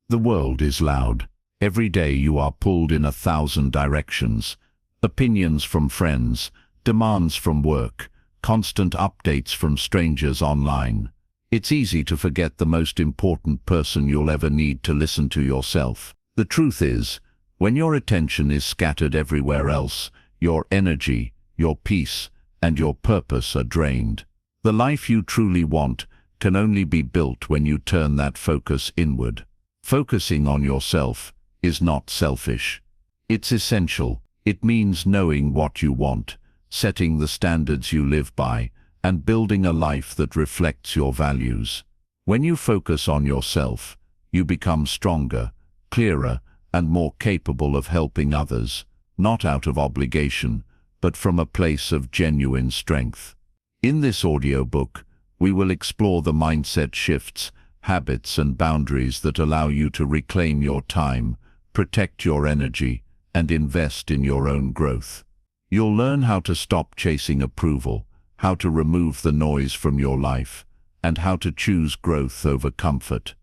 The world is loud. Every day you are pulled in 1,000 directions. Opinions from friends, demands from work, constant updates from strangers online. It's easy to forget the most important person you'll ever need to listen to: yourself. The truth is, when your attention is scattered everywhere else, your energy, your peace, and your purpose are drained. The life you truly want can only be built when you turn that focus inward. Focusing on yourself is not selfish. It's essential. It means knowing what you want, setting the standards you live by, and building a life that reflects your values. When you focus on yourself, you become stronger, clearer, and more capable of helping others, not out of obligation, but from a place of genuine strength. In this audiobook, we will explore the mindset shifts, habits, and boundaries that allow you to reclaim your time, protect your energy, and invest in your own growth. You'll learn how to stop chasing approval, how to remove the noise from your life, and how to choose growth over comfort.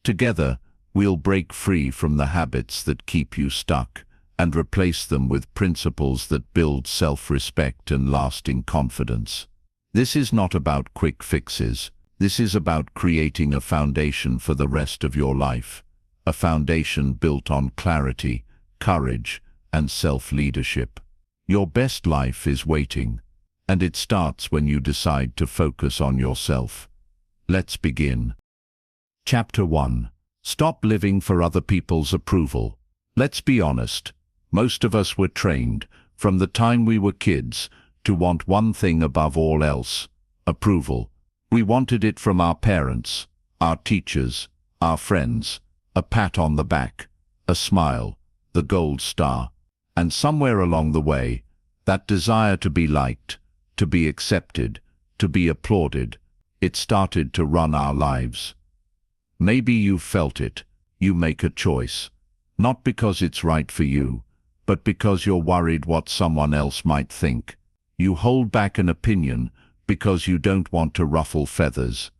Together, we'll break free from the habits that keep you stuck and replace them with principles that build self-respect and lasting confidence. This is not about quick fixes. This is about creating a foundation for the rest of your life, a foundation built on clarity, courage, and self-leadership. Your best life is waiting, and it starts when you decide to focus on yourself. Let's begin. Chapter 1. Stop living for other people's approval. Let's be honest. Most of us were trained, from the time we were kids, to want one thing above all else: approval. We wanted it from our parents, our teachers, our friends, a pat on the back, a smile, the gold star. And somewhere along the way, that desire to be liked, to be accepted, to be applauded, it started to run our lives. Maybe you've felt it. You make a choice, not because it's right for you, but because you're worried what someone else might think. You hold back an opinion because you don't want to ruffle feathers.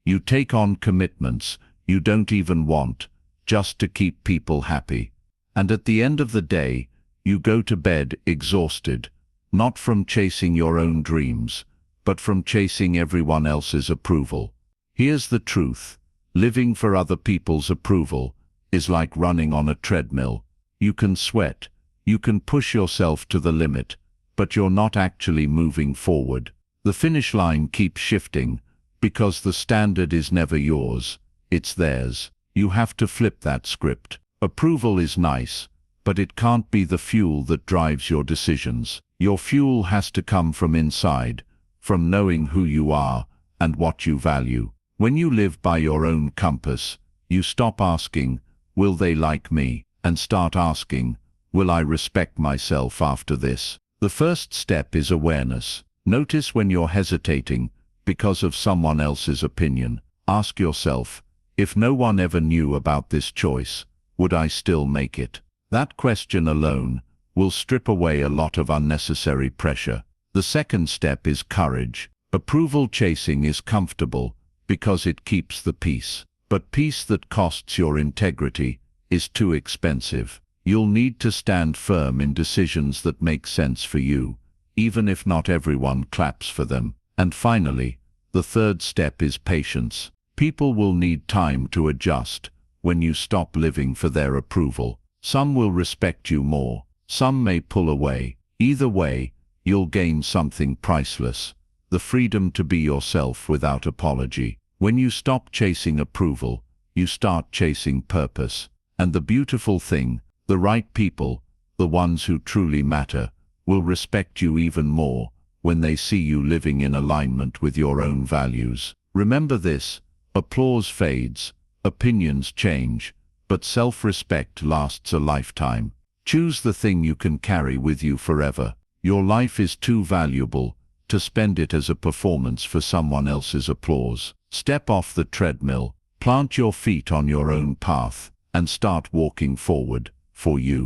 You take on commitments you don't even want, just to keep people happy. And at the end of the day, you go to bed exhausted, not from chasing your own dreams, but from chasing everyone else's approval. Here's the truth. Living for other people's approval is like running on a treadmill. You can sweat, you can push yourself to the limit, but you're not actually moving forward. The finish line keeps shifting, because the standard is never yours, it's theirs. You have to flip that script. Approval is nice, but it can't be the fuel that drives your decisions. Your fuel has to come from inside, from knowing who you are and what you value. When you live by your own compass, you stop asking, "Will they like me?" and start asking, "Will I respect myself after this?" The first step is awareness. Notice when you're hesitating because of someone else's opinion. Ask yourself, if no one ever knew about this choice, would I still make it? That question alone will strip away a lot of unnecessary pressure. The second step is courage. Approval chasing is comfortable because it keeps the peace. But peace that costs your integrity is too expensive. You'll need to stand firm in decisions that make sense for you, even if not everyone claps for them. And finally, the third step is patience. People will need time to adjust when you stop living for their approval. Some will respect you more, some may pull away. Either way, you'll gain something priceless: the freedom to be yourself without apology. When you stop chasing approval, you start chasing purpose. And the beautiful thing, the right people, the ones who truly matter, will respect you even more when they see you living in alignment with your own values. Remember this: applause fades, opinions change, but self-respect lasts a lifetime. Choose the thing you can carry with you forever. Your life is too valuable to spend it as a performance for someone else's applause. Step off the treadmill, plant your feet on your own path, and start walking forward for you.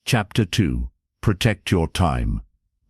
Chapter 2. Protect your time.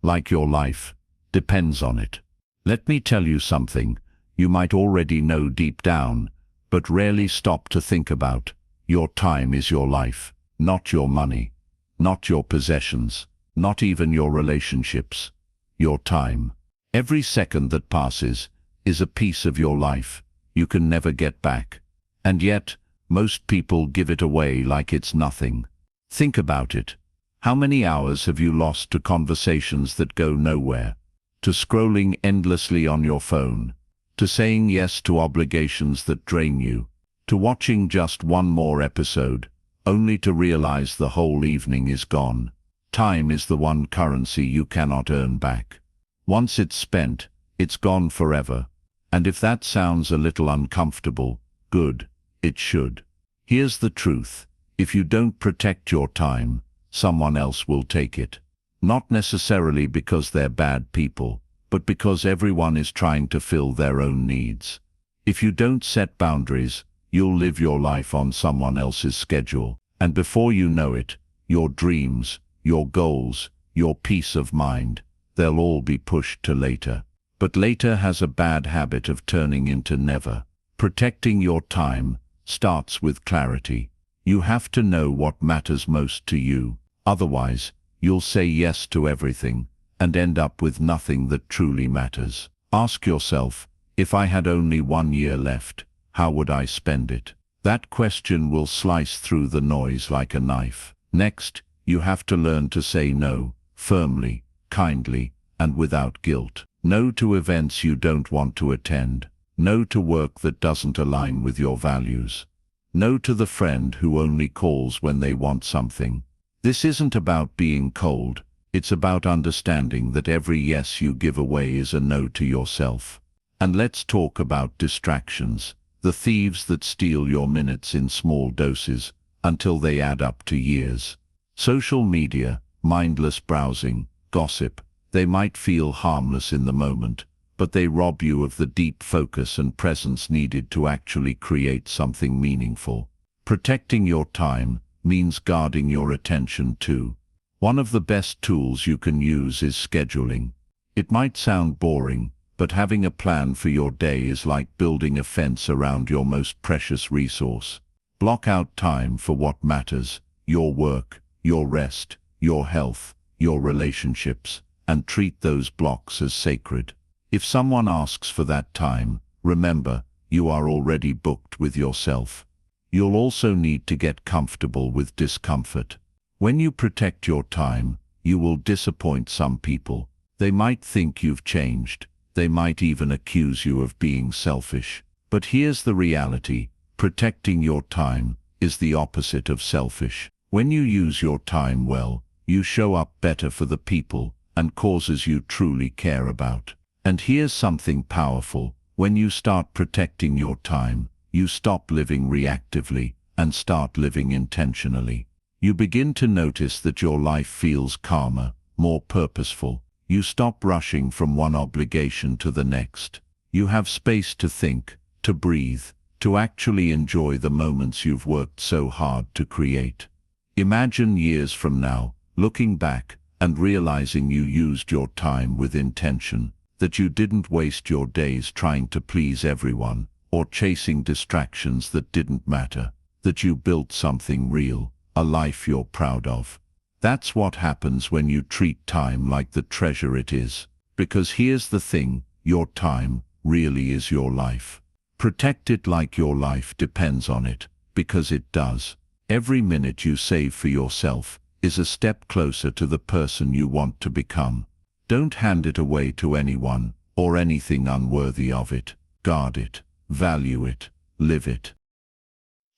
Like your life depends on it. Let me tell you something you might already know deep down, but rarely stop to think about. Your time is your life, not your money, not your possessions, not even your relationships. Your time. Every second that passes is a piece of your life you can never get back. And yet, most people give it away like it's nothing. Think about it. How many hours have you lost to conversations that go nowhere? To scrolling endlessly on your phone? To saying yes to obligations that drain you? To watching just one more episode, only to realize the whole evening is gone? Time is the one currency you cannot earn back. Once it's spent, it's gone forever. And if that sounds a little uncomfortable, good, it should. Here's the truth. If you don't protect your time, someone else will take it. Not necessarily because they're bad people, but because everyone is trying to fill their own needs. If you don't set boundaries, you'll live your life on someone else's schedule. And before you know it, your dreams, your goals, your peace of mind, they'll all be pushed to later. But later has a bad habit of turning into never. Protecting your time starts with clarity. You have to know what matters most to you. Otherwise, you'll say yes to everything and end up with nothing that truly matters. Ask yourself, if I had only 1 year left, how would I spend it? That question will slice through the noise like a knife. Next, you have to learn to say no, firmly, kindly, and without guilt. No to events you don't want to attend. No to work that doesn't align with your values. No to the friend who only calls when they want something. This isn't about being cold. It's about understanding that every yes you give away is a no to yourself. And let's talk about distractions. The thieves that steal your minutes in small doses until they add up to years. Social media, mindless browsing, gossip, they might feel harmless in the moment, but they rob you of the deep focus and presence needed to actually create something meaningful. Protecting your time means guarding your attention too. One of the best tools you can use is scheduling. It might sound boring, but having a plan for your day is like building a fence around your most precious resource. Block out time for what matters, your work, your rest, your health, your relationships, and treat those blocks as sacred. If someone asks for that time, remember, you are already booked with yourself. You'll also need to get comfortable with discomfort. When you protect your time, you will disappoint some people. They might think you've changed. They might even accuse you of being selfish. But here's the reality. Protecting your time is the opposite of selfish. When you use your time well, you show up better for the people and causes you truly care about. And here's something powerful. When you start protecting your time, you stop living reactively and start living intentionally. You begin to notice that your life feels calmer, more purposeful. You stop rushing from one obligation to the next. You have space to think, to breathe, to actually enjoy the moments you've worked so hard to create. Imagine years from now, looking back and realizing you used your time with intention, that you didn't waste your days trying to please everyone or chasing distractions that didn't matter, that you built something real, a life you're proud of. That's what happens when you treat time like the treasure it is. Because here's the thing, your time really is your life. Protect it like your life depends on it, because it does. Every minute you save for yourself is a step closer to the person you want to become. Don't hand it away to anyone or anything unworthy of it. Guard it, value it, live it.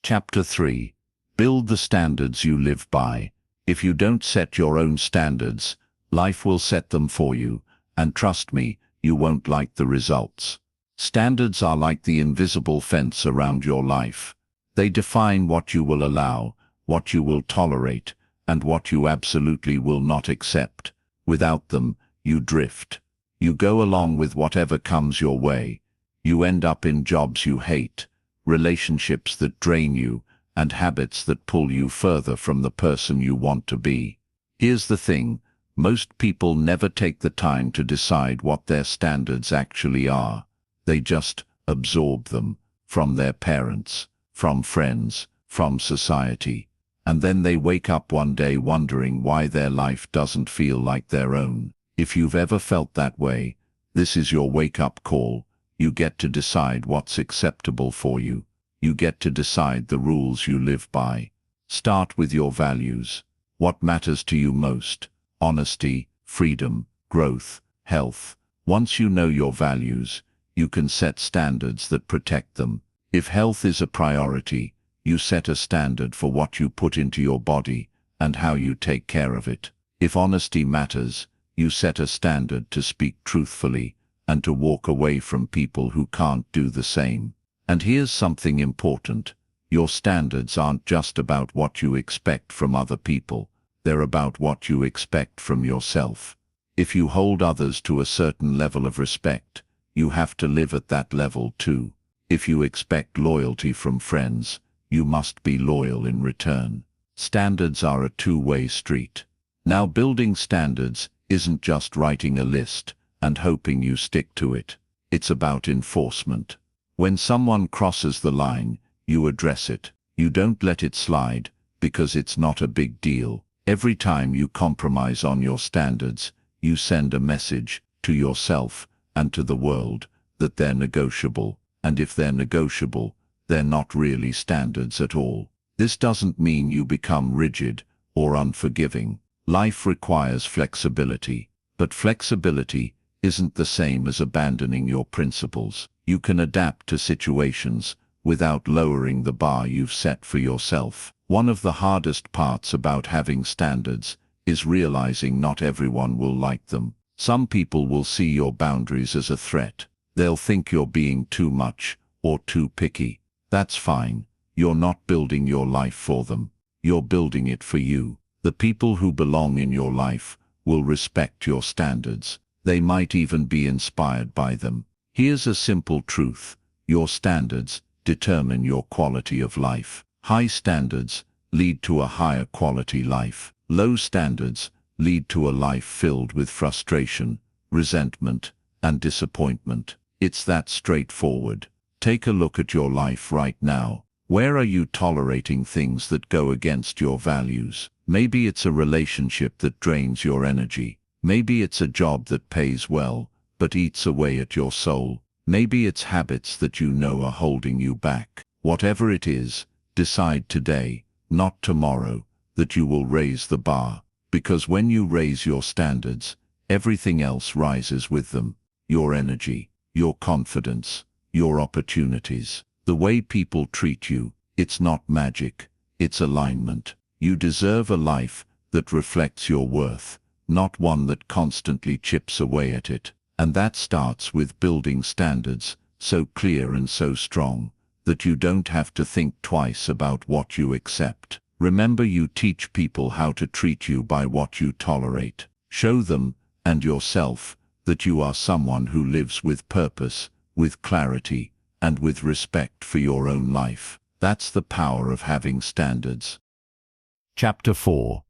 Chapter 3. Build the standards you live by. If you don't set your own standards, life will set them for you, and trust me, you won't like the results. Standards are like the invisible fence around your life. They define what you will allow, what you will tolerate, and what you absolutely will not accept. Without them, you drift. You go along with whatever comes your way. You end up in jobs you hate, relationships that drain you, and habits that pull you further from the person you want to be. Here's the thing, most people never take the time to decide what their standards actually are. They just absorb them, from their parents, from friends, from society. And then they wake up one day wondering why their life doesn't feel like their own. If you've ever felt that way, this is your wake-up call. You get to decide what's acceptable for you. You get to decide the rules you live by. Start with your values. What matters to you most? Honesty, freedom, growth, health. Once you know your values, you can set standards that protect them. If health is a priority, you set a standard for what you put into your body and how you take care of it. If honesty matters, you set a standard to speak truthfully and to walk away from people who can't do the same. And here's something important. Your standards aren't just about what you expect from other people. They're about what you expect from yourself. If you hold others to a certain level of respect, you have to live at that level too. If you expect loyalty from friends, you must be loyal in return. Standards are a two-way street. Now, building standards isn't just writing a list and hoping you stick to it. It's about enforcement. When someone crosses the line, you address it. You don't let it slide, because it's not a big deal. Every time you compromise on your standards, you send a message to yourself and to the world that they're negotiable. And if they're negotiable, they're not really standards at all. This doesn't mean you become rigid or unforgiving. Life requires flexibility, but flexibility isn't the same as abandoning your principles. You can adapt to situations without lowering the bar you've set for yourself. One of the hardest parts about having standards is realizing not everyone will like them. Some people will see your boundaries as a threat. They'll think you're being too much or too picky. That's fine. You're not building your life for them. You're building it for you. The people who belong in your life will respect your standards. They might even be inspired by them. Here's a simple truth. Your standards determine your quality of life. High standards lead to a higher quality life. Low standards lead to a life filled with frustration, resentment, and disappointment. It's that straightforward. Take a look at your life right now. Where are you tolerating things that go against your values? Maybe it's a relationship that drains your energy. Maybe it's a job that pays well, but eats away at your soul. Maybe it's habits that you know are holding you back. Whatever it is, decide today, not tomorrow, that you will raise the bar. Because when you raise your standards, everything else rises with them. Your energy, your confidence, your opportunities. The way people treat you, it's not magic, it's alignment. You deserve a life that reflects your worth, not one that constantly chips away at it. And that starts with building standards so clear and so strong that you don't have to think twice about what you accept. Remember, you teach people how to treat you by what you tolerate. Show them, and yourself, that you are someone who lives with purpose, with clarity, and with respect for your own life. That's the power of having standards. Chapter 4.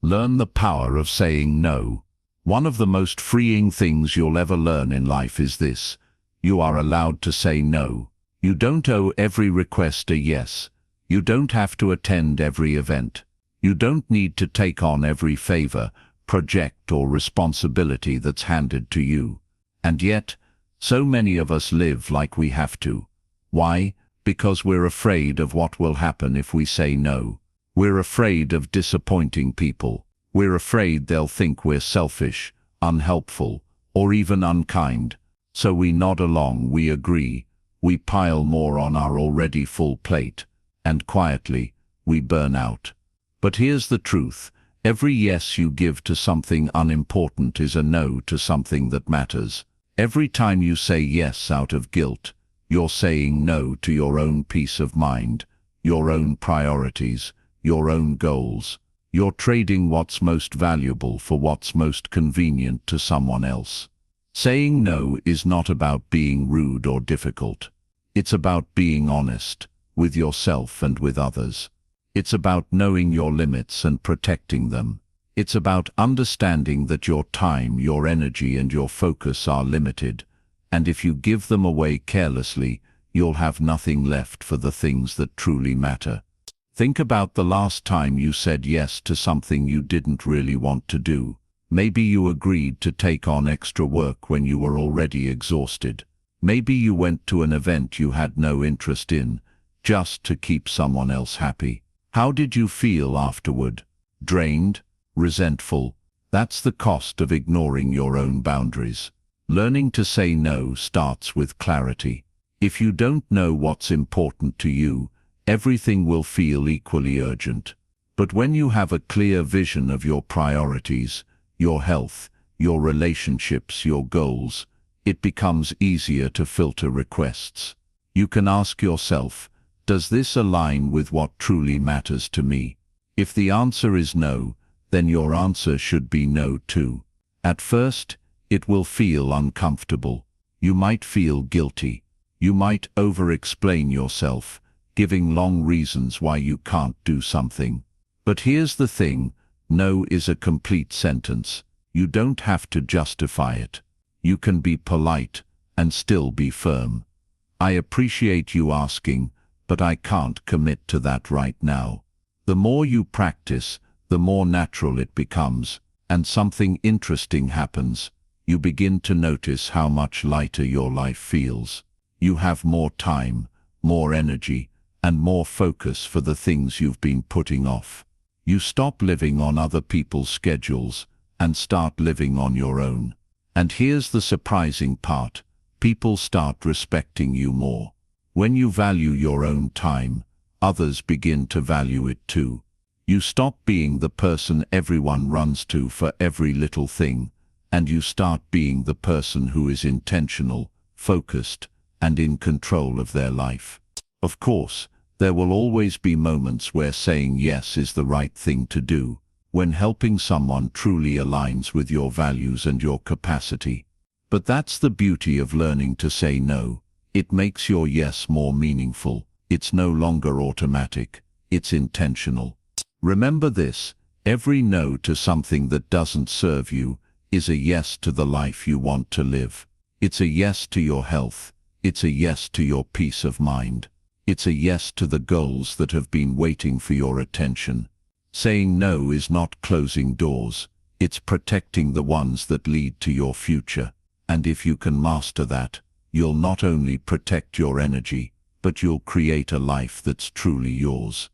Learn the power of saying no. One of the most freeing things you'll ever learn in life is this: you are allowed to say no. You don't owe every request a yes. You don't have to attend every event. You don't need to take on every favor, project, or responsibility that's handed to you. And yet, so many of us live like we have to. Why? Because we're afraid of what will happen if we say no. We're afraid of disappointing people. We're afraid they'll think we're selfish, unhelpful, or even unkind. So we nod along, we agree, we pile more on our already full plate, and quietly, we burn out. But here's the truth: every yes you give to something unimportant is a no to something that matters. Every time you say yes out of guilt, you're saying no to your own peace of mind, your own priorities, your own goals. You're trading what's most valuable for what's most convenient to someone else. Saying no is not about being rude or difficult. It's about being honest, with yourself and with others. It's about knowing your limits and protecting them. It's about understanding that your time, your energy, and your focus are limited, and if you give them away carelessly, you'll have nothing left for the things that truly matter. Think about the last time you said yes to something you didn't really want to do. Maybe you agreed to take on extra work when you were already exhausted. Maybe you went to an event you had no interest in, just to keep someone else happy. How did you feel afterward? Drained? Resentful? That's the cost of ignoring your own boundaries. Learning to say no starts with clarity. If you don't know what's important to you, everything will feel equally urgent. But when you have a clear vision of your priorities, your health, your relationships, your goals, it becomes easier to filter requests. You can ask yourself, does this align with what truly matters to me? If the answer is no, then your answer should be no too. At first, it will feel uncomfortable. You might feel guilty. You might over-explain yourself, giving long reasons why you can't do something. But here's the thing, no is a complete sentence. You don't have to justify it. You can be polite and still be firm. I appreciate you asking, but I can't commit to that right now. The more you practice, the more natural it becomes, and something interesting happens. You begin to notice how much lighter your life feels. You have more time, more energy, and more focus for the things you've been putting off. You stop living on other people's schedules and start living on your own. And here's the surprising part. People start respecting you more. When you value your own time, others begin to value it too. You stop being the person everyone runs to for every little thing, and you start being the person who is intentional, focused, and in control of their life. Of course, there will always be moments where saying yes is the right thing to do, when helping someone truly aligns with your values and your capacity. But that's the beauty of learning to say no. It makes your yes more meaningful. It's no longer automatic. It's intentional. Remember this, every no to something that doesn't serve you is a yes to the life you want to live. It's a yes to your health. It's a yes to your peace of mind. It's a yes to the goals that have been waiting for your attention. Saying no is not closing doors. It's protecting the ones that lead to your future. And if you can master that, you'll not only protect your energy, but you'll create a life that's truly yours.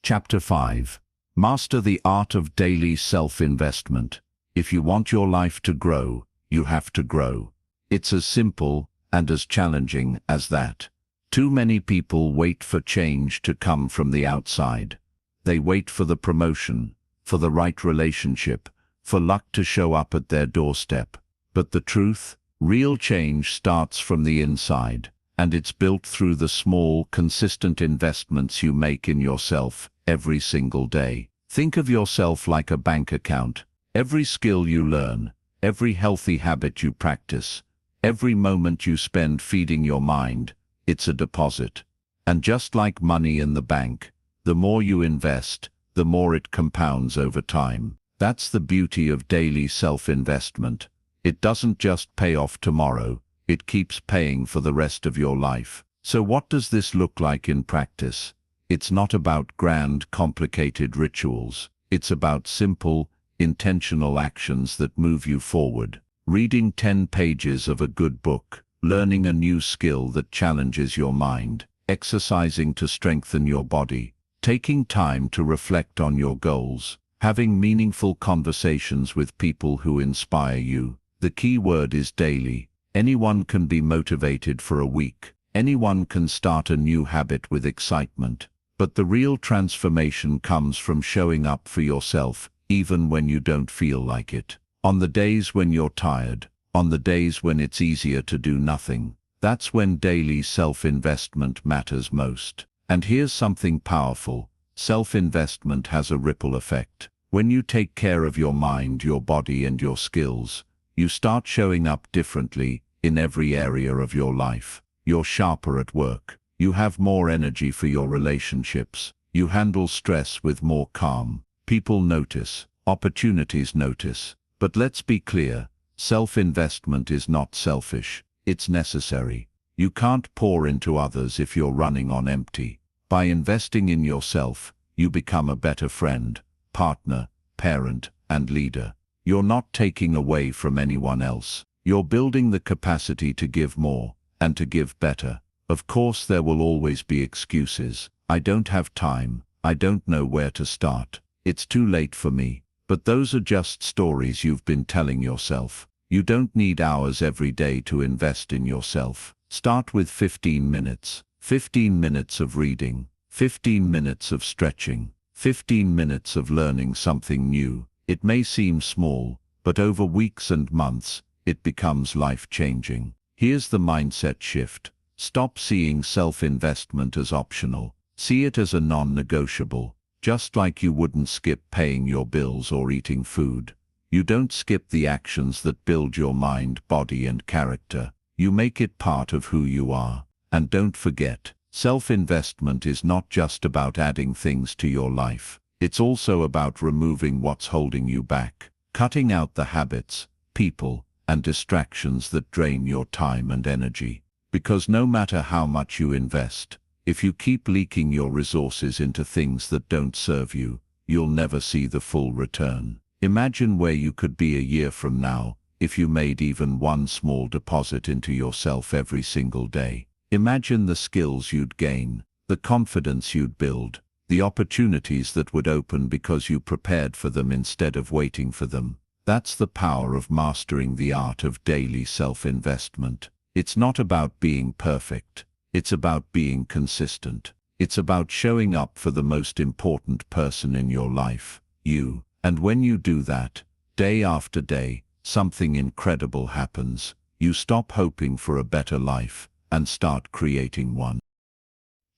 Chapter 5. Master the art of daily self-investment. If you want your life to grow, you have to grow. It's as simple and as challenging as that. Too many people wait for change to come from the outside. They wait for the promotion, for the right relationship, for luck to show up at their doorstep. But the truth, real change starts from the inside, and it's built through the small, consistent investments you make in yourself every single day. Think of yourself like a bank account. Every skill you learn, every healthy habit you practice, every moment you spend feeding your mind, it's a deposit. And just like money in the bank, the more you invest, the more it compounds over time. That's the beauty of daily self-investment. It doesn't just pay off tomorrow, it keeps paying for the rest of your life. So what does this look like in practice? It's not about grand, complicated rituals. It's about simple, intentional actions that move you forward. Reading 10 pages of a good book, learning a new skill that challenges your mind, exercising to strengthen your body, taking time to reflect on your goals, having meaningful conversations with people who inspire you. The key word is daily. Anyone can be motivated for a week. Anyone can start a new habit with excitement. But the real transformation comes from showing up for yourself, even when you don't feel like it. On the days when you're tired, on the days when it's easier to do nothing, that's when daily self-investment matters most. And here's something powerful. Self-investment has a ripple effect. When you take care of your mind, your body, and your skills, you start showing up differently in every area of your life. You're sharper at work. You have more energy for your relationships. You handle stress with more calm. People notice. Opportunities notice. But let's be clear, self-investment is not selfish. It's necessary. You can't pour into others if you're running on empty. By investing in yourself, you become a better friend, partner, parent, and leader. You're not taking away from anyone else. You're building the capacity to give more, and to give better. Of course, there will always be excuses. I don't have time. I don't know where to start. It's too late for me. But those are just stories you've been telling yourself. You don't need hours every day to invest in yourself. Start with 15 minutes. 15 minutes of reading. 15 minutes of stretching. 15 minutes of learning something new. It may seem small, but over weeks and months, it becomes life-changing. Here's the mindset shift. Stop seeing self-investment as optional. See it as a non-negotiable. Just like you wouldn't skip paying your bills or eating food. You don't skip the actions that build your mind, body, and character. You make it part of who you are. And don't forget, self-investment is not just about adding things to your life. It's also about removing what's holding you back. Cutting out the habits, people, and distractions that drain your time and energy. Because no matter how much you invest, if you keep leaking your resources into things that don't serve you, you'll never see the full return. Imagine where you could be a year from now if you made even one small deposit into yourself every single day. Imagine the skills you'd gain, the confidence you'd build, the opportunities that would open because you prepared for them instead of waiting for them. That's the power of mastering the art of daily self-investment. It's not about being perfect. It's about being consistent. It's about showing up for the most important person in your life, you. And when you do that, day after day, something incredible happens. You stop hoping for a better life and start creating one.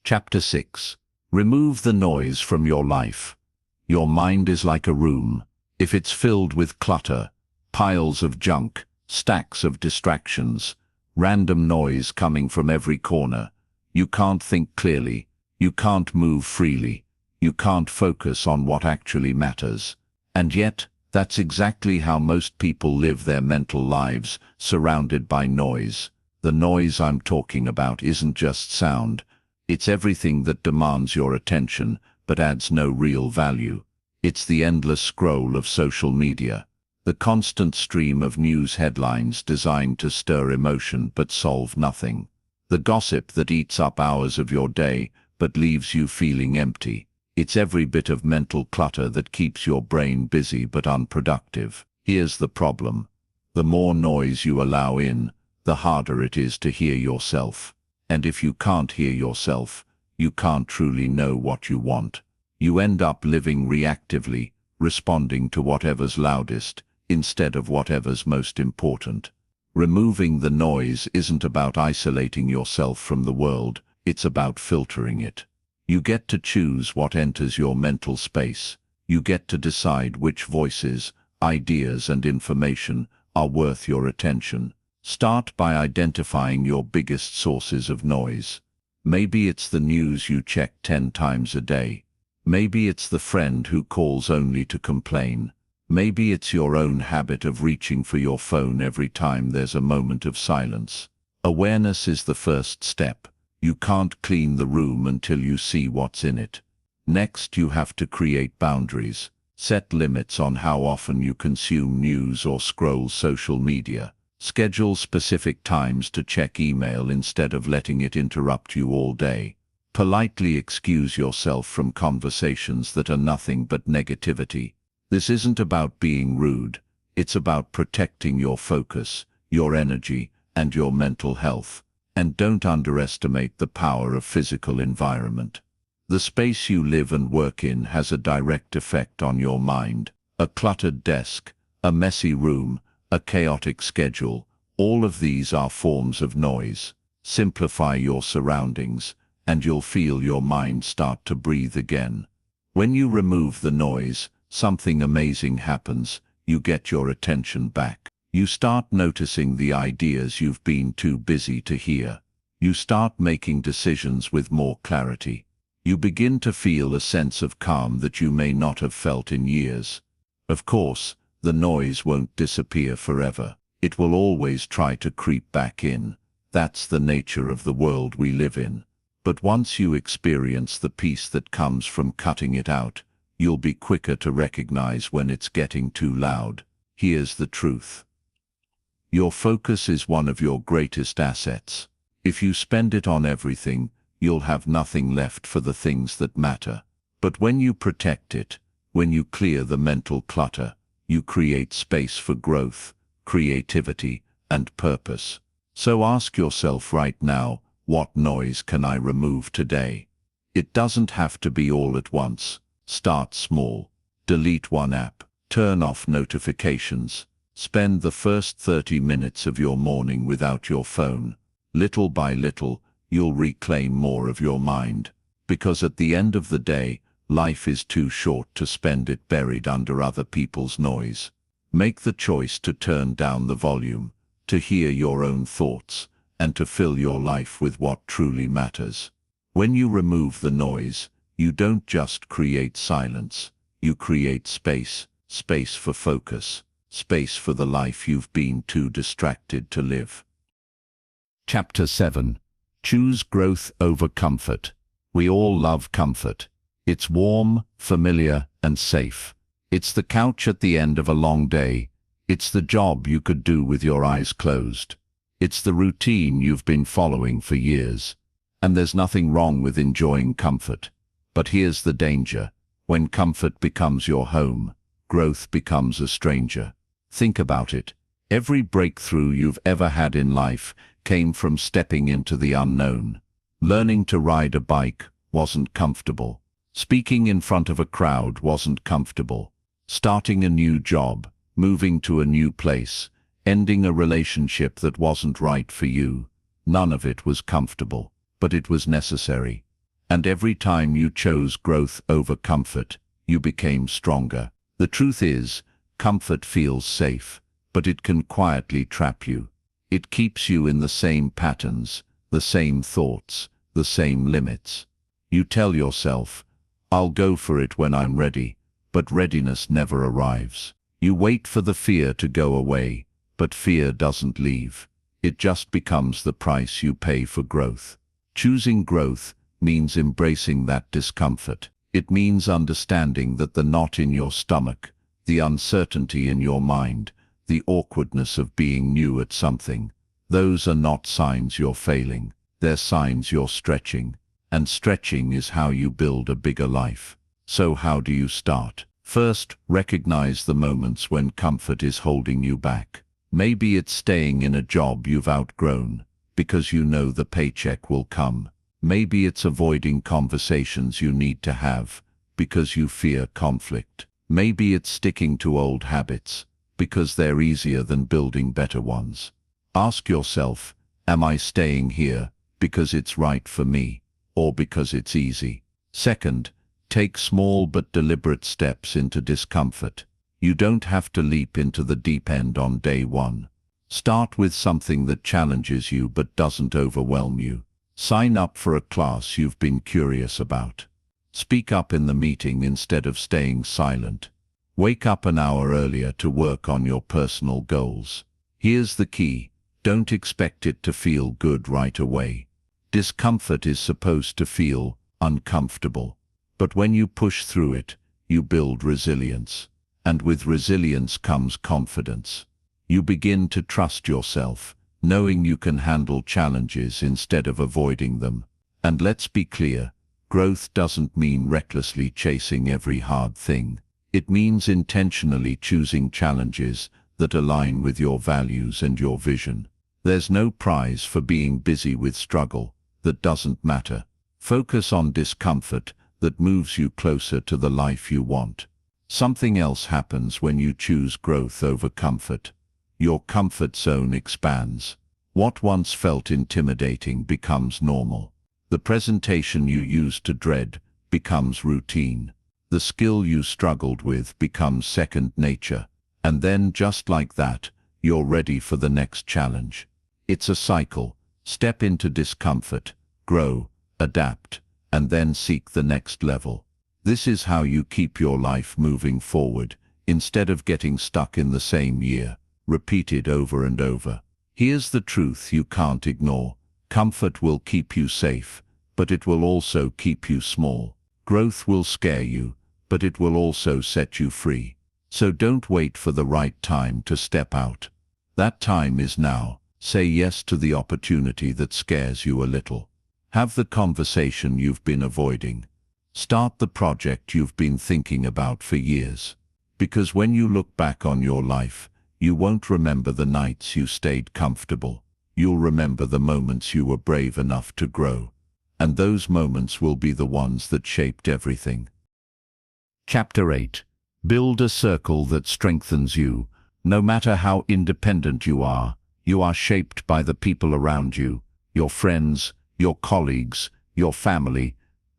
Chapter 6. Remove the noise from your life. Your mind is like a room. If it's filled with clutter, piles of junk, stacks of distractions, random noise coming from every corner, you can't think clearly, you can't move freely, you can't focus on what actually matters. And yet, that's exactly how most people live their mental lives, surrounded by noise. The noise I'm talking about isn't just sound. It's everything that demands your attention, but adds no real value. It's the endless scroll of social media, the constant stream of news headlines designed to stir emotion but solve nothing. The gossip that eats up hours of your day, but leaves you feeling empty. It's every bit of mental clutter that keeps your brain busy but unproductive. Here's the problem. The more noise you allow in, the harder it is to hear yourself. And if you can't hear yourself, you can't truly know what you want. You end up living reactively, responding to whatever's loudest, instead of whatever's most important. Removing the noise isn't about isolating yourself from the world, it's about filtering it. You get to choose what enters your mental space. You get to decide which voices, ideas, and information are worth your attention. Start by identifying your biggest sources of noise. Maybe it's the news you check 10 times a day. Maybe it's the friend who calls only to complain. Maybe it's your own habit of reaching for your phone every time there's a moment of silence. Awareness is the first step. You can't clean the room until you see what's in it. Next, you have to create boundaries. Set limits on how often you consume news or scroll social media. Schedule specific times to check email instead of letting it interrupt you all day. Politely excuse yourself from conversations that are nothing but negativity. This isn't about being rude. It's about protecting your focus, your energy, and your mental health. And don't underestimate the power of physical environment. The space you live and work in has a direct effect on your mind. A cluttered desk, a messy room, a chaotic schedule, all of these are forms of noise. Simplify your surroundings, and you'll feel your mind start to breathe again. When you remove the noise, something amazing happens. You get your attention back. You start noticing the ideas you've been too busy to hear. You start making decisions with more clarity. You begin to feel a sense of calm that you may not have felt in years. Of course, the noise won't disappear forever. It will always try to creep back in. That's the nature of the world we live in. But once you experience the peace that comes from cutting it out, you'll be quicker to recognize when it's getting too loud. Here's the truth. Your focus is one of your greatest assets. If you spend it on everything, you'll have nothing left for the things that matter. But when you protect it, when you clear the mental clutter, you create space for growth, creativity, and purpose. So ask yourself right now, what noise can I remove today? It doesn't have to be all at once. Start small. Delete one app. Turn off notifications. Spend the first 30 minutes of your morning without your phone. Little by little, you'll reclaim more of your mind. Because at the end of the day, life is too short to spend it buried under other people's noise. Make the choice to turn down the volume, to hear your own thoughts, and to fill your life with what truly matters. When you remove the noise, you don't just create silence, you create space, space for focus, space for the life you've been too distracted to live. Chapter 7. Choose growth over comfort. We all love comfort. It's warm, familiar, and safe. It's the couch at the end of a long day. It's the job you could do with your eyes closed. It's the routine you've been following for years. And there's nothing wrong with enjoying comfort. But here's the danger. When comfort becomes your home, growth becomes a stranger. Think about it. Every breakthrough you've ever had in life came from stepping into the unknown. Learning to ride a bike wasn't comfortable. Speaking in front of a crowd wasn't comfortable. Starting a new job, moving to a new place, ending a relationship that wasn't right for you. None of it was comfortable, but it was necessary. And every time you chose growth over comfort, you became stronger. The truth is, comfort feels safe, but it can quietly trap you. It keeps you in the same patterns, the same thoughts, the same limits. You tell yourself, I'll go for it when I'm ready, but readiness never arrives. You wait for the fear to go away, but fear doesn't leave. It just becomes the price you pay for growth. Choosing growth means embracing that discomfort. It means understanding that the knot in your stomach, the uncertainty in your mind, the awkwardness of being new at something, those are not signs you're failing. They're signs you're stretching. And stretching is how you build a bigger life. So how do you start? First, recognize the moments when comfort is holding you back. Maybe it's staying in a job you've outgrown, because you know the paycheck will come. Maybe it's avoiding conversations you need to have, because you fear conflict. Maybe it's sticking to old habits, because they're easier than building better ones. Ask yourself, am I staying here because it's right for me, or because it's easy? Second, take small but deliberate steps into discomfort. You don't have to leap into the deep end on day one. Start with something that challenges you but doesn't overwhelm you. Sign up for a class you've been curious about. Speak up in the meeting instead of staying silent. Wake up an hour earlier to work on your personal goals. Here's the key. Don't expect it to feel good right away. Discomfort is supposed to feel uncomfortable. But when you push through it, you build resilience. And with resilience comes confidence. You begin to trust yourself, knowing you can handle challenges instead of avoiding them. And let's be clear, growth doesn't mean recklessly chasing every hard thing. It means intentionally choosing challenges that align with your values and your vision. There's no prize for being busy with struggle that doesn't matter. Focus on discomfort that moves you closer to the life you want. Something else happens when you choose growth over comfort. Your comfort zone expands. What once felt intimidating becomes normal. The presentation you used to dread becomes routine. The skill you struggled with becomes second nature. And then, just like that, you're ready for the next challenge. It's a cycle. Step into discomfort, grow, adapt, and then seek the next level. This is how you keep your life moving forward, instead of getting stuck in the same year, repeated over and over. Here's the truth you can't ignore. Comfort will keep you safe, but it will also keep you small. Growth will scare you, but it will also set you free. So don't wait for the right time to step out. That time is now. Say yes to the opportunity that scares you a little. Have the conversation you've been avoiding. Start the project you've been thinking about for years. Because when you look back on your life, you won't remember the nights you stayed comfortable. You'll remember the moments you were brave enough to grow. And those moments will be the ones that shaped everything. Chapter 8. Build a circle that strengthens you. No matter how independent you are shaped by the people around you, your friends, your colleagues, your family.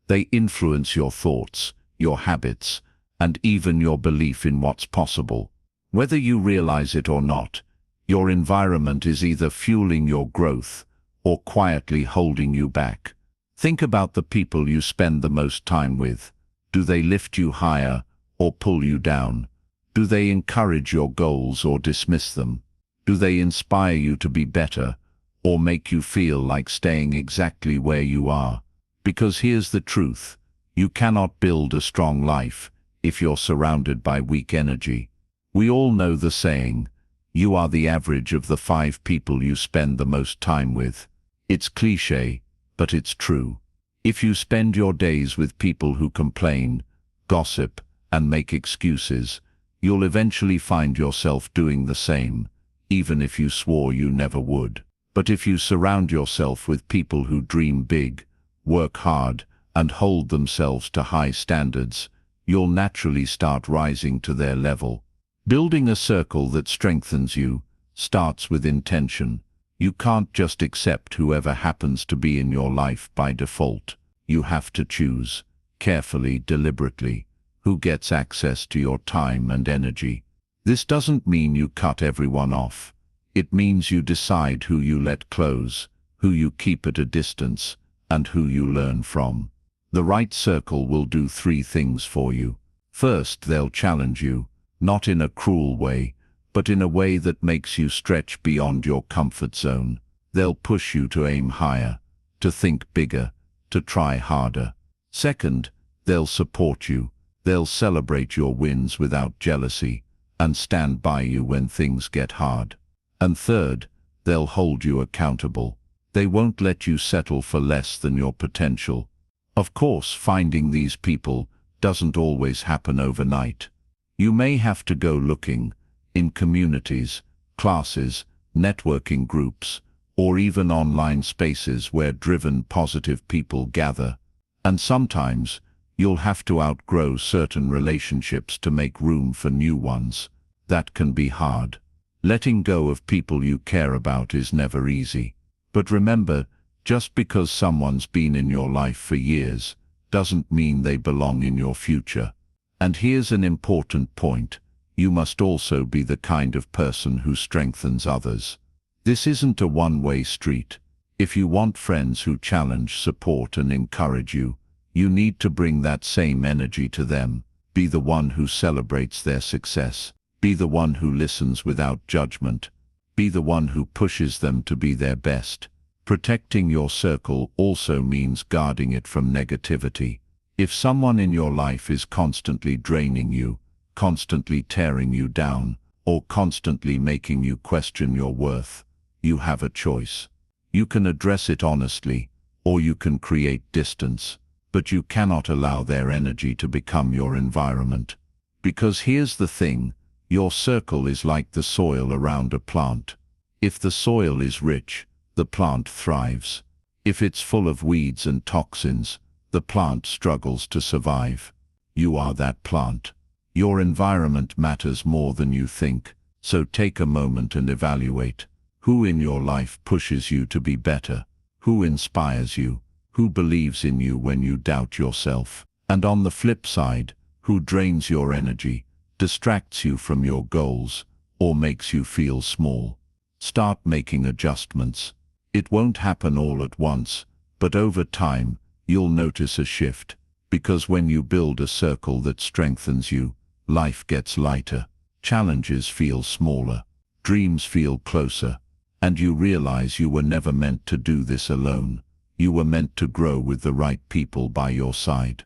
They influence your thoughts, your habits, and even your belief in what's possible. Whether you realize it or not, your environment is either fueling your growth or quietly holding you back. Think about the people you spend the most time with. Do they lift you higher or pull you down? Do they encourage your goals or dismiss them? Do they inspire you to be better or make you feel like staying exactly where you are? Because here's the truth. You cannot build a strong life if you're surrounded by weak energy. We all know the saying, you are the average of the 5 people you spend the most time with. It's cliché, but it's true. If you spend your days with people who complain, gossip, and make excuses, you'll eventually find yourself doing the same, even if you swore you never would. But if you surround yourself with people who dream big, work hard, and hold themselves to high standards, you'll naturally start rising to their level. Building a circle that strengthens you starts with intention. You can't just accept whoever happens to be in your life by default. You have to choose, carefully, deliberately, who gets access to your time and energy. This doesn't mean you cut everyone off. It means you decide who you let close, who you keep at a distance, and who you learn from. The right circle will do 3 things for you. First, they'll challenge you, not in a cruel way, but in a way that makes you stretch beyond your comfort zone. They'll push you to aim higher, to think bigger, to try harder. Second, they'll support you. They'll celebrate your wins without jealousy, and stand by you when things get hard. And third, they'll hold you accountable. They won't let you settle for less than your potential. Of course, finding these people doesn't always happen overnight. You may have to go looking in communities, classes, networking groups, or even online spaces where driven, positive people gather. And sometimes, you'll have to outgrow certain relationships to make room for new ones. That can be hard. Letting go of people you care about is never easy. But remember, just because someone's been in your life for years, doesn't mean they belong in your future. And here's an important point. You must also be the kind of person who strengthens others. This isn't a one-way street. If you want friends who challenge, support, and encourage you, you need to bring that same energy to them. Be the one who celebrates their success. Be the one who listens without judgment. Be the one who pushes them to be their best. Protecting your circle also means guarding it from negativity. If someone in your life is constantly draining you, constantly tearing you down, or constantly making you question your worth, you have a choice. You can address it honestly, or you can create distance, but you cannot allow their energy to become your environment. Because here's the thing, your circle is like the soil around a plant. If the soil is rich, the plant thrives. If it's full of weeds and toxins, the plant struggles to survive. You are that plant. Your environment matters more than you think, so take a moment and evaluate. Who in your life pushes you to be better? Who inspires you? Who believes in you when you doubt yourself? And on the flip side, who drains your energy, distracts you from your goals, or makes you feel small? Start making adjustments. It won't happen all at once, but over time, you'll notice a shift. Because when you build a circle that strengthens you, life gets lighter, challenges feel smaller, dreams feel closer, and you realize you were never meant to do this alone. You were meant to grow with the right people by your side.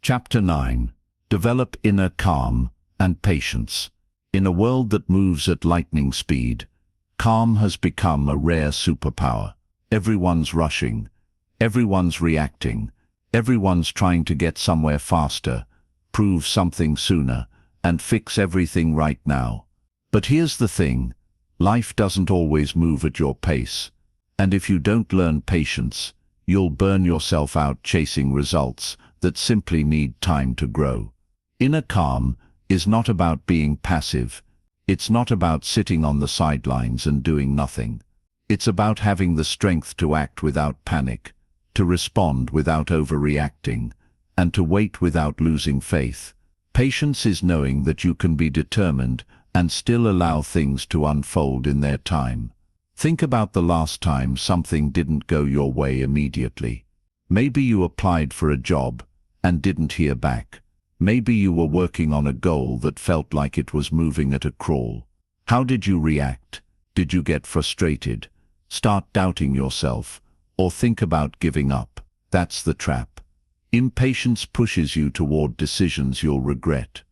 Chapter 9. Develop inner calm and patience. In a world that moves at lightning speed, calm has become a rare superpower. Everyone's rushing, everyone's reacting, everyone's trying to get somewhere faster, prove something sooner, and fix everything right now. But here's the thing, life doesn't always move at your pace, and if you don't learn patience, you'll burn yourself out chasing results that simply need time to grow. Inner calm is not about being passive. It's not about sitting on the sidelines and doing nothing. It's about having the strength to act without panic, to respond without overreacting, and to wait without losing faith. Patience is knowing that you can be determined and still allow things to unfold in their time. Think about the last time something didn't go your way immediately. Maybe you applied for a job and didn't hear back. Maybe you were working on a goal that felt like it was moving at a crawl. How did you react? Did you get frustrated, start doubting yourself, or think about giving up? That's the trap. Impatience pushes you toward decisions you'll regret.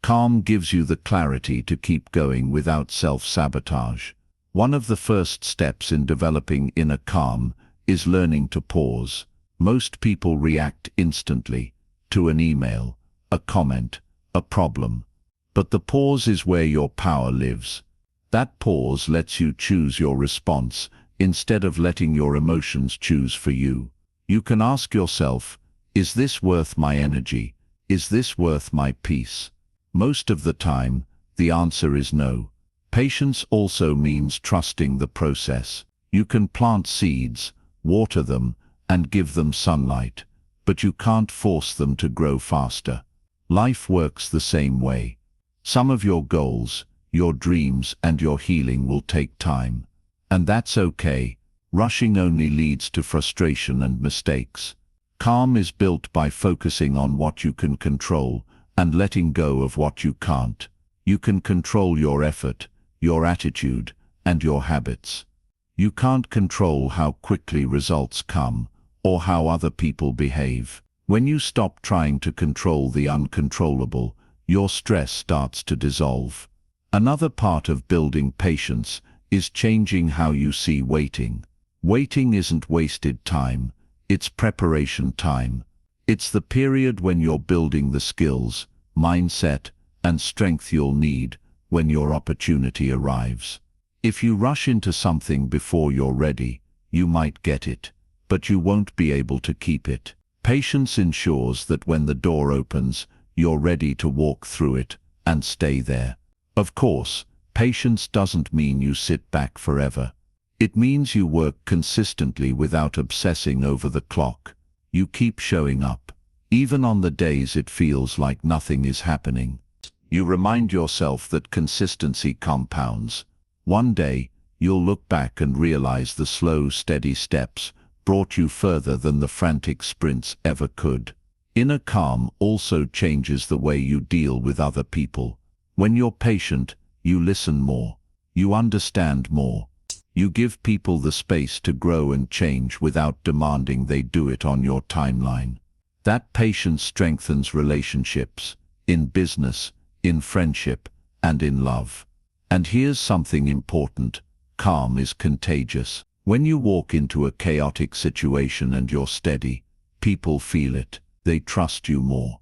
Calm gives you the clarity to keep going without self-sabotage. One of the first steps in developing inner calm is learning to pause. Most people react instantly to an email, a comment, a problem. But the pause is where your power lives. That pause lets you choose your response instead of letting your emotions choose for you. You can ask yourself, is this worth my energy? Is this worth my peace? Most of the time, the answer is no. Patience also means trusting the process. You can plant seeds, water them, and give them sunlight, but you can't force them to grow faster. Life works the same way. Some of your goals, your dreams, and your healing will take time. And that's okay. Rushing only leads to frustration and mistakes. Calm is built by focusing on what you can control and letting go of what you can't. You can control your effort, your attitude, and your habits. You can't control how quickly results come or how other people behave. When you stop trying to control the uncontrollable, your stress starts to dissolve. Another part of building patience is changing how you see waiting. Waiting isn't wasted time, it's preparation time. It's the period when you're building the skills, mindset, and strength you'll need when your opportunity arrives. If you rush into something before you're ready, you might get it, but you won't be able to keep it. Patience ensures that when the door opens, you're ready to walk through it and stay there. Of course, patience doesn't mean you sit back forever. It means you work consistently without obsessing over the clock. You keep showing up, even on the days it feels like nothing is happening. You remind yourself that consistency compounds. One day, you'll look back and realize the slow, steady steps brought you further than the frantic sprints ever could. Inner calm also changes the way you deal with other people. When you're patient, you listen more. You understand more. You give people the space to grow and change without demanding they do it on your timeline. That patience strengthens relationships, in business, in friendship, and in love. And here's something important. Calm is contagious. When you walk into a chaotic situation and you're steady, people feel it. They trust you more.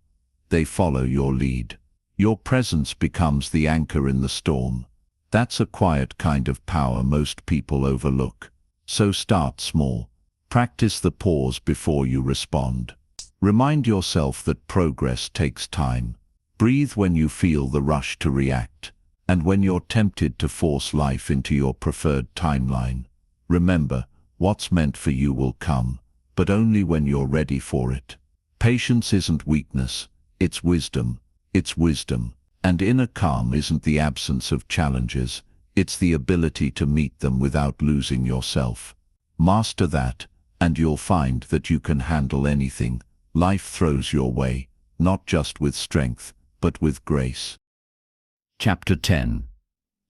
They follow your lead. Your presence becomes the anchor in the storm. That's a quiet kind of power most people overlook. So start small. Practice the pause before you respond. Remind yourself that progress takes time. Breathe when you feel the rush to react, and when you're tempted to force life into your preferred timeline. Remember, what's meant for you will come, but only when you're ready for it. Patience isn't weakness, it's wisdom. It's wisdom. And inner calm isn't the absence of challenges, it's the ability to meet them without losing yourself. Master that, and you'll find that you can handle anything life throws your way, not just with strength, but with grace. Chapter 10.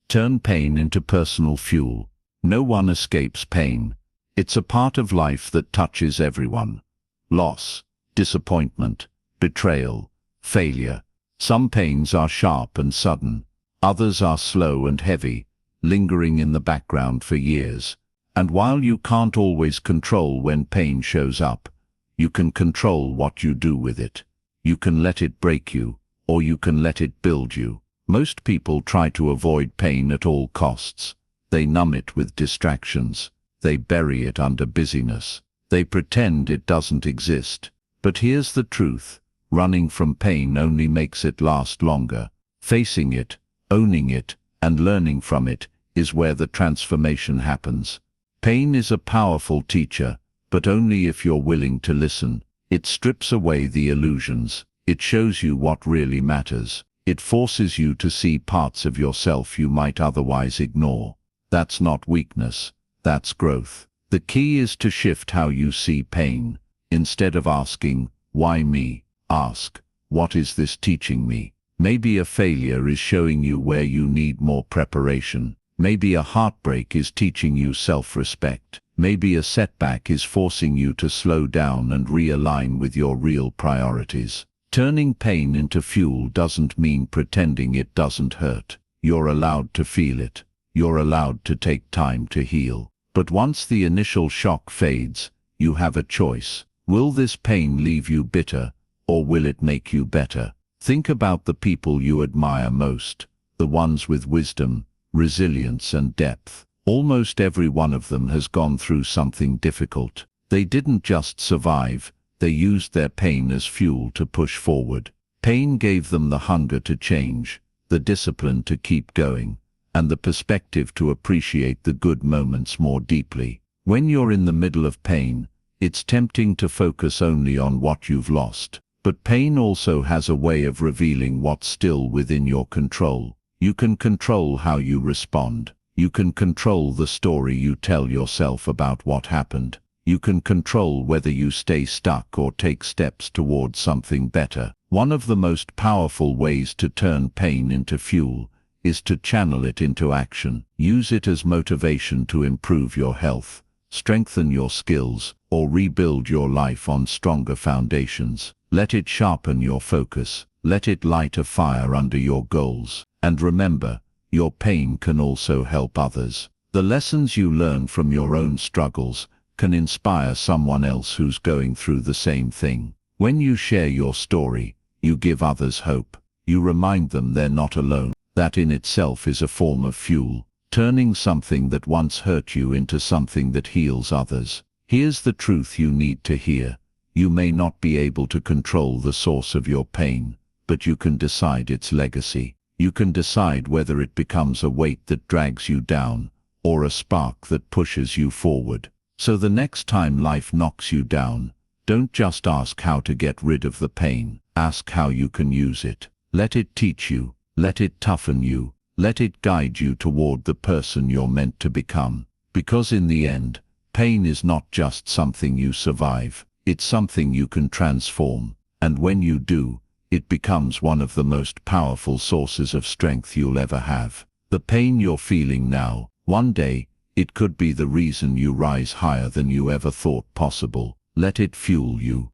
Turn pain into personal fuel. No one escapes pain. It's a part of life that touches everyone. Loss, disappointment, betrayal, failure. Some pains are sharp and sudden. Others are slow and heavy, lingering in the background for years. And while you can't always control when pain shows up, you can control what you do with it. You can let it break you, or you can let it build you. Most people try to avoid pain at all costs. They numb it with distractions. They bury it under busyness. They pretend it doesn't exist. But here's the truth. Running from pain only makes it last longer. Facing it, owning it, and learning from it is where the transformation happens. Pain is a powerful teacher, but only if you're willing to listen. It strips away the illusions. It shows you what really matters. It forces you to see parts of yourself you might otherwise ignore. That's not weakness. That's growth. The key is to shift how you see pain. Instead of asking, "Why me?" ask, "What is this teaching me?" Maybe a failure is showing you where you need more preparation. Maybe a heartbreak is teaching you self-respect. Maybe a setback is forcing you to slow down and realign with your real priorities. Turning pain into fuel doesn't mean pretending it doesn't hurt. You're allowed to feel it. You're allowed to take time to heal. But once the initial shock fades, you have a choice. Will this pain leave you bitter, or will it make you better? Think about the people you admire most, the ones with wisdom, resilience, and depth. Almost every one of them has gone through something difficult. They didn't just survive, they used their pain as fuel to push forward. Pain gave them the hunger to change, the discipline to keep going, and the perspective to appreciate the good moments more deeply. When you're in the middle of pain, it's tempting to focus only on what you've lost. But pain also has a way of revealing what's still within your control. You can control how you respond. You can control the story you tell yourself about what happened. You can control whether you stay stuck or take steps towards something better. One of the most powerful ways to turn pain into fuel is to channel it into action. Use it as motivation to improve your health, strengthen your skills, or rebuild your life on stronger foundations. Let it sharpen your focus. Let it light a fire under your goals. And remember, your pain can also help others. The lessons you learn from your own struggles can inspire someone else who's going through the same thing. When you share your story, you give others hope. You remind them they're not alone. That in itself is a form of fuel, turning something that once hurt you into something that heals others. Here's the truth you need to hear. You may not be able to control the source of your pain, but you can decide its legacy. You can decide whether it becomes a weight that drags you down, or a spark that pushes you forward. So the next time life knocks you down, don't just ask how to get rid of the pain. Ask how you can use it. Let it teach you. Let it toughen you. Let it guide you toward the person you're meant to become. Because in the end, pain is not just something you survive. It's something you can transform. And when you do, it becomes one of the most powerful sources of strength you'll ever have. The pain you're feeling now, one day, it could be the reason you rise higher than you ever thought possible. Let it fuel you.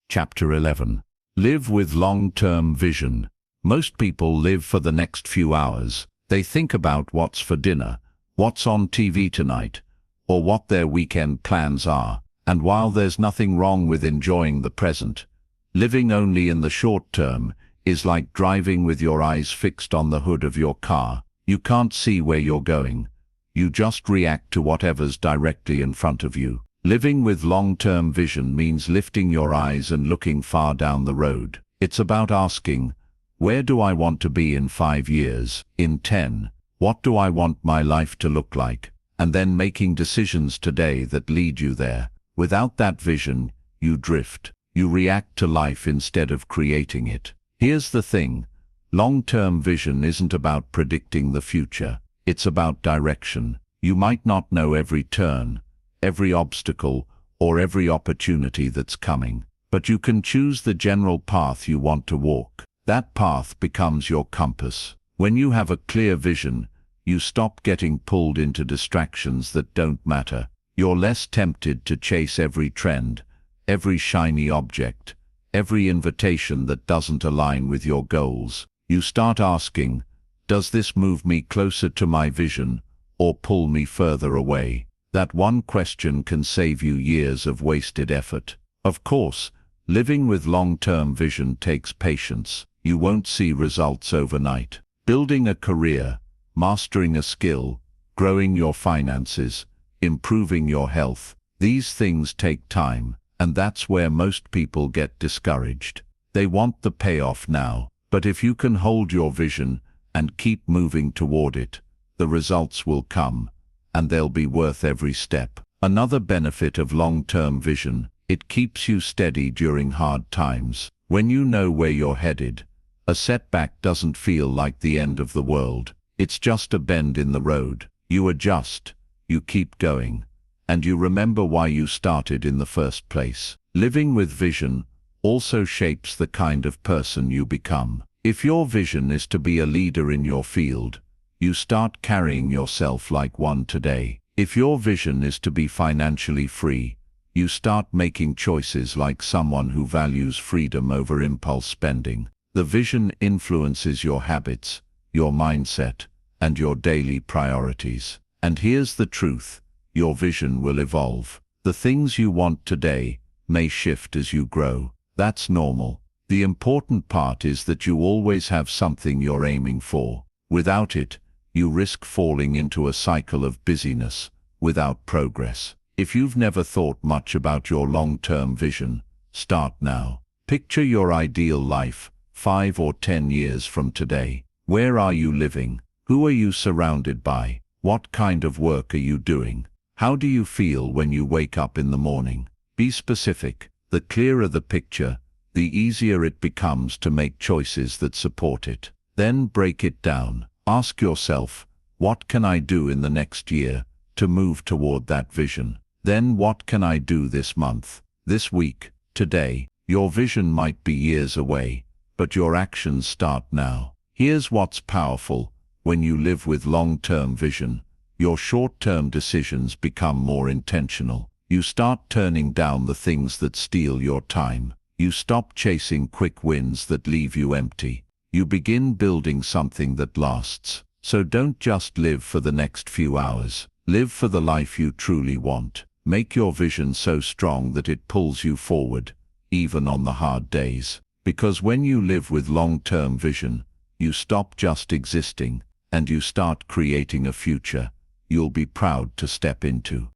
Chapter 11. Live with long-term vision. Most people live for the next few hours. They think about what's for dinner, what's on TV tonight, or what their weekend plans are. And while there's nothing wrong with enjoying the present, living only in the short term is like driving with your eyes fixed on the hood of your car. You can't see where you're going. You just react to whatever's directly in front of you. Living with long-term vision means lifting your eyes and looking far down the road. It's about asking, where do I want to be in 5 years? In 10? What do I want my life to look like? And then making decisions today that lead you there. Without that vision, you drift. You react to life instead of creating it. Here's the thing. Long-term vision isn't about predicting the future. It's about direction. You might not know every turn, every obstacle, or every opportunity that's coming, but you can choose the general path you want to walk. That path becomes your compass. When you have a clear vision, you stop getting pulled into distractions that don't matter. You're less tempted to chase every trend, every shiny object, every invitation that doesn't align with your goals. You start asking, does this move me closer to my vision or pull me further away? That one question can save you years of wasted effort. Of course, living with long-term vision takes patience. You won't see results overnight. Building a career, mastering a skill, growing your finances, improving your health, these things take time, and that's where most people get discouraged. They want the payoff now. But if you can hold your vision and keep moving toward it, the results will come, and they'll be worth every step. Another benefit of long-term vision, it keeps you steady during hard times. When you know where you're headed, a setback doesn't feel like the end of the world. It's just a bend in the road. You adjust, you keep going, and you remember why you started in the first place. Living with vision also shapes the kind of person you become. If your vision is to be a leader in your field, you start carrying yourself like one today. If your vision is to be financially free, you start making choices like someone who values freedom over impulse spending. The vision influences your habits, your mindset, and your daily priorities. And here's the truth, your vision will evolve. The things you want today may shift as you grow. That's normal. The important part is that you always have something you're aiming for. Without it, you risk falling into a cycle of busyness without progress. If you've never thought much about your long-term vision, start now. Picture your ideal life, 5 or 10 years from today. Where are you living? Who are you surrounded by? What kind of work are you doing? How do you feel when you wake up in the morning? Be specific. The clearer the picture, the easier it becomes to make choices that support it. Then break it down. Ask yourself, what can I do in the next year to move toward that vision? Then what can I do this month, this week, today? Your vision might be years away, but your actions start now. Here's what's powerful. When you live with long-term vision, your short-term decisions become more intentional. You start turning down the things that steal your time. You stop chasing quick wins that leave you empty. You begin building something that lasts. So don't just live for the next few hours. Live for the life you truly want. Make your vision so strong that it pulls you forward, even on the hard days. Because when you live with long-term vision, you stop just existing, and you start creating a future you'll be proud to step into.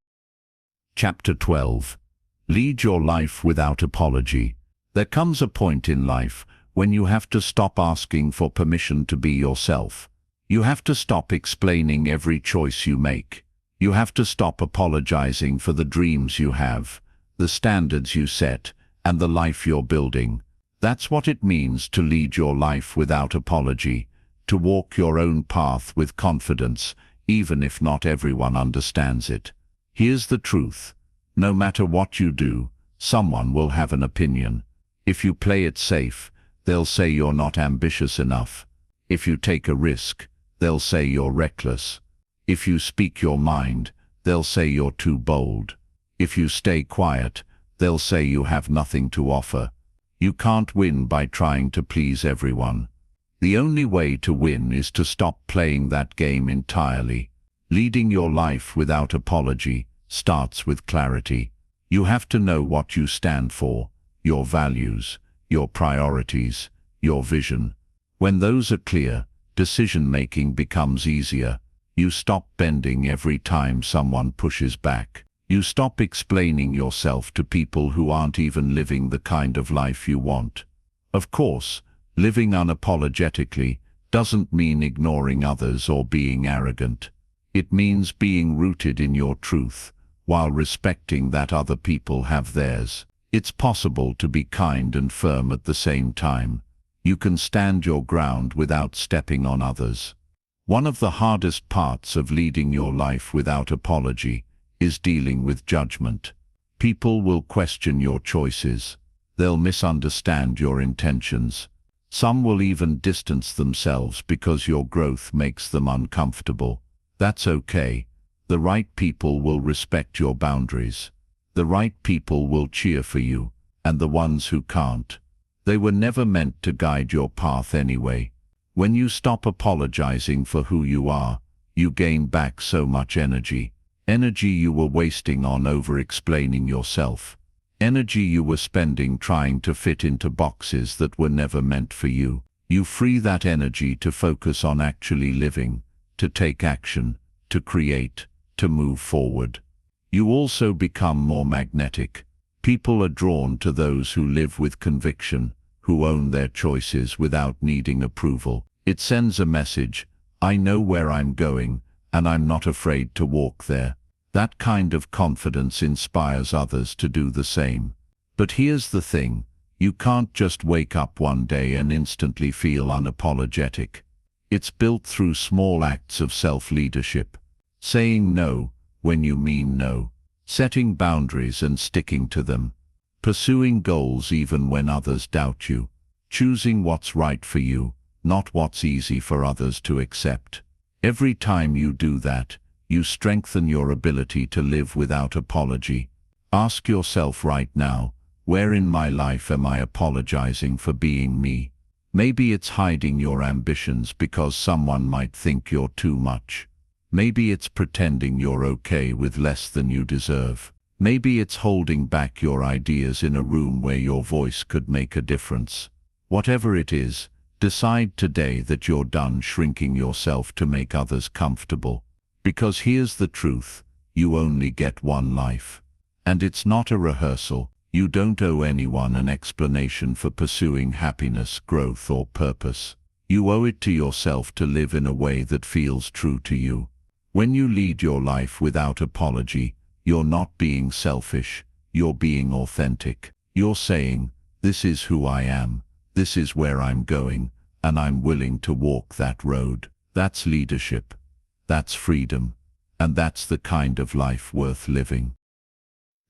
Chapter 12. Lead your life without apology. There comes a point in life when you have to stop asking for permission to be yourself. You have to stop explaining every choice you make. You have to stop apologizing for the dreams you have, the standards you set, and the life you're building. That's what it means to lead your life without apology, to walk your own path with confidence, even if not everyone understands it. Here's the truth. No matter what you do, someone will have an opinion. If you play it safe, they'll say you're not ambitious enough. If you take a risk, they'll say you're reckless. If you speak your mind, they'll say you're too bold. If you stay quiet, they'll say you have nothing to offer. You can't win by trying to please everyone. The only way to win is to stop playing that game entirely. Leading your life without apology starts with clarity. You have to know what you stand for, your values, your priorities, your vision. When those are clear, decision-making becomes easier. You stop bending every time someone pushes back. You stop explaining yourself to people who aren't even living the kind of life you want. Of course, living unapologetically doesn't mean ignoring others or being arrogant. It means being rooted in your truth, while respecting that other people have theirs. It's possible to be kind and firm at the same time. You can stand your ground without stepping on others. One of the hardest parts of leading your life without apology is dealing with judgment. People will question your choices. They'll misunderstand your intentions. Some will even distance themselves because your growth makes them uncomfortable. That's okay. The right people will respect your boundaries. The right people will cheer for you, and the ones who can't, they were never meant to guide your path anyway. When you stop apologizing for who you are, you gain back so much energy. Energy you were wasting on over-explaining yourself. Energy you were spending trying to fit into boxes that were never meant for you. You free that energy to focus on actually living, to take action, to create, to move forward. You also become more magnetic. People are drawn to those who live with conviction, who own their choices without needing approval. It sends a message: I know where I'm going, and I'm not afraid to walk there. That kind of confidence inspires others to do the same. But here's the thing, you can't just wake up one day and instantly feel unapologetic. It's built through small acts of self-leadership. Saying no when you mean no. Setting boundaries and sticking to them. Pursuing goals even when others doubt you. Choosing what's right for you, not what's easy for others to accept. Every time you do that, you strengthen your ability to live without apology. Ask yourself right now, where in my life am I apologizing for being me? Maybe it's hiding your ambitions because someone might think you're too much. Maybe it's pretending you're okay with less than you deserve. Maybe it's holding back your ideas in a room where your voice could make a difference. Whatever it is, decide today that you're done shrinking yourself to make others comfortable. Because here's the truth, you only get one life. And it's not a rehearsal. You don't owe anyone an explanation for pursuing happiness, growth, or purpose. You owe it to yourself to live in a way that feels true to you. When you lead your life without apology, you're not being selfish, you're being authentic. You're saying, this is who I am, this is where I'm going, and I'm willing to walk that road. That's leadership, that's freedom, and that's the kind of life worth living.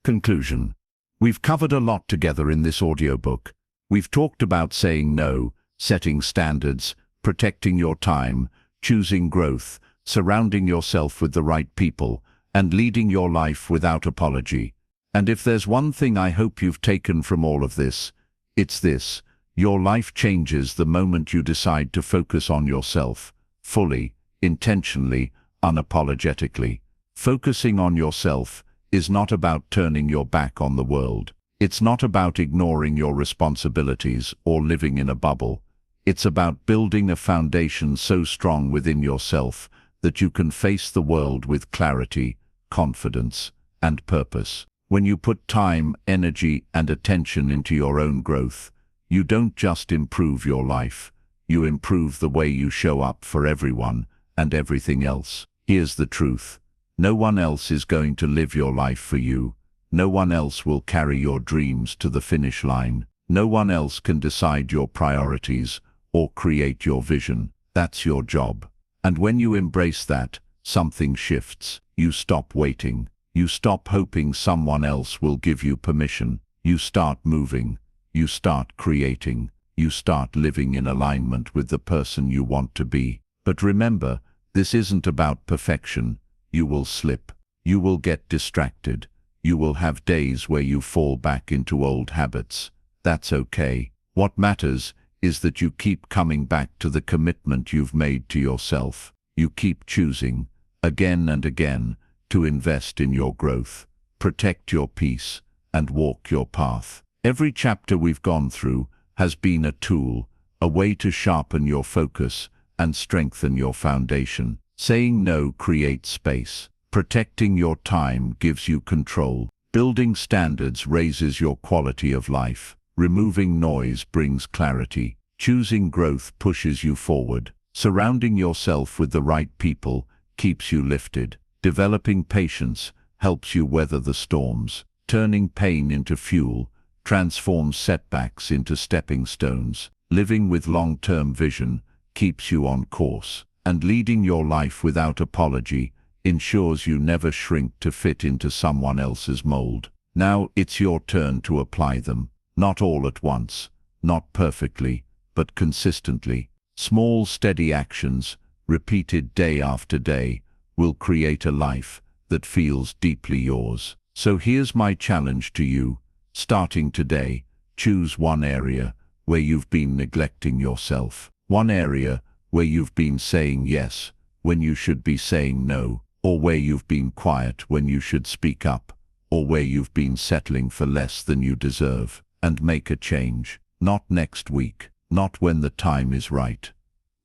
Conclusion. We've covered a lot together in this audiobook. We've talked about saying no, setting standards, protecting your time, choosing growth, surrounding yourself with the right people, and leading your life without apology. And if there's one thing I hope you've taken from all of this, it's this: your life changes the moment you decide to focus on yourself, fully, intentionally, unapologetically. Focusing on yourself is not about turning your back on the world. It's not about ignoring your responsibilities or living in a bubble. It's about building a foundation so strong within yourself that you can face the world with clarity, confidence, and purpose. When you put time, energy, and attention into your own growth, you don't just improve your life, you improve the way you show up for everyone and everything else. Here's the truth. No one else is going to live your life for you. No one else will carry your dreams to the finish line. No one else can decide your priorities or create your vision. That's your job. And when you embrace that, something shifts. You stop waiting. You stop hoping someone else will give you permission. You start moving. You start creating. You start living in alignment with the person you want to be. But remember, this isn't about perfection. You will slip. You will get distracted. You will have days where you fall back into old habits. That's okay. What matters is that you keep coming back to the commitment you've made to yourself. You keep choosing, again and again, to invest in your growth, protect your peace, and walk your path. Every chapter we've gone through has been a tool, a way to sharpen your focus and strengthen your foundation. Saying no creates space. Protecting your time gives you control. Building standards raises your quality of life. Removing noise brings clarity. Choosing growth pushes you forward. Surrounding yourself with the right people keeps you lifted. Developing patience helps you weather the storms. Turning pain into fuel transforms setbacks into stepping stones. Living with long-term vision keeps you on course. And leading your life without apology ensures you never shrink to fit into someone else's mold. Now it's your turn to apply them. Not all at once, not perfectly, but consistently. Small, steady actions, repeated day after day, will create a life that feels deeply yours. So here's my challenge to you. Starting today, choose one area where you've been neglecting yourself. One area where you've been saying yes when you should be saying no, or where you've been quiet when you should speak up, or where you've been settling for less than you deserve. And make a change. Not next week, not when the time is right.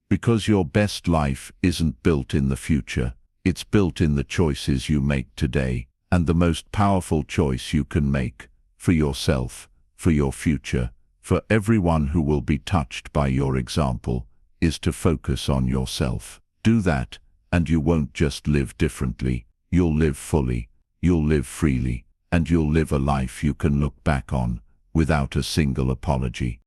Because your best life isn't built in the future, it's built in the choices you make today. And the most powerful choice you can make, for yourself, for your future, for everyone who will be touched by your example, is to focus on yourself. Do that, and you won't just live differently, you'll live fully, you'll live freely, and you'll live a life you can look back on without a single apology.